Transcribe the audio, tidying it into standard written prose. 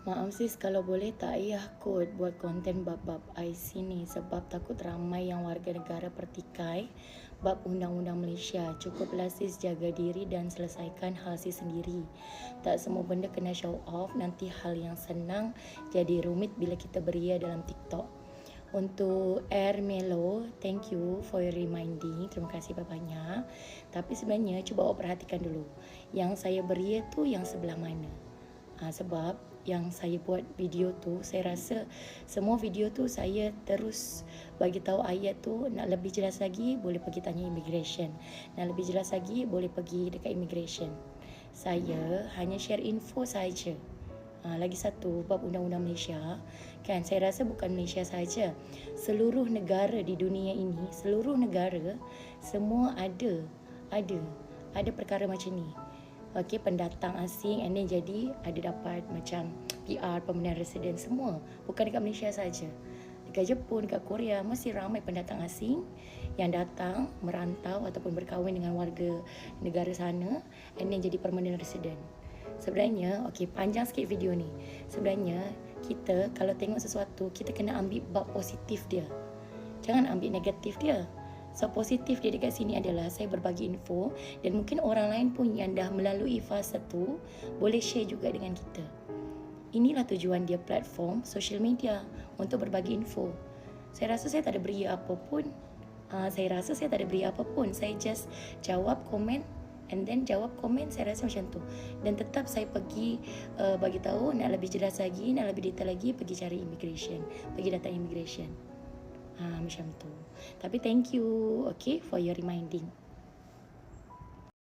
Maaf sis, kalau boleh tak payah kot buat konten bab-bab IC ni sebab takut ramai yang warga negara pertikai bab undang-undang Malaysia. Cukuplah sis jaga diri dan selesaikan hal sis sendiri. Tak semua benda kena show off, nanti hal yang senang jadi rumit bila kita beria dalam TikTok. Untuk Air Melo, thank you for your reminding. Terima kasih banyak. Tapi sebenarnya cuba awak perhatikan dulu. Yang saya beria tu yang sebelah mana? Sebab yang saya buat video tu, saya rasa semua video tu saya terus bagi tahu ayat tu. Nak lebih jelas lagi boleh pergi tanya immigration, nak lebih jelas lagi boleh pergi dekat immigration. Saya hanya share info saja. Lagi satu, bab undang-undang Malaysia kan, saya rasa bukan Malaysia saja, seluruh negara di dunia ini, seluruh negara semua ada perkara macam ni. Okey, pendatang asing and then jadi ada dapat macam PR, permanent resident, semua. Bukan dekat Malaysia saja. Dekat Jepun, dekat Korea masih ramai pendatang asing yang datang merantau ataupun berkahwin dengan warga negara sana and then jadi permanent resident. Sebenarnya, okey, panjang sikit video ni. Sebenarnya kita kalau tengok sesuatu, kita kena ambil bab positif dia. Jangan ambil negatif dia. So positif dia dekat sini adalah saya berbagi info dan mungkin orang lain pun yang dah melalui fasa tu boleh share juga dengan kita. Inilah tujuan dia platform social media, untuk berbagi info. Saya rasa saya tak ada beri apa pun. Saya just jawab komen and then jawab komen, saya rasa macam tu. Dan tetap saya pergi bagi tahu, nak lebih jelas lagi, nak lebih detail lagi, pergi cari immigration, pergi datang immigration. Macam tu. Tapi thank you, okay, for your reminding.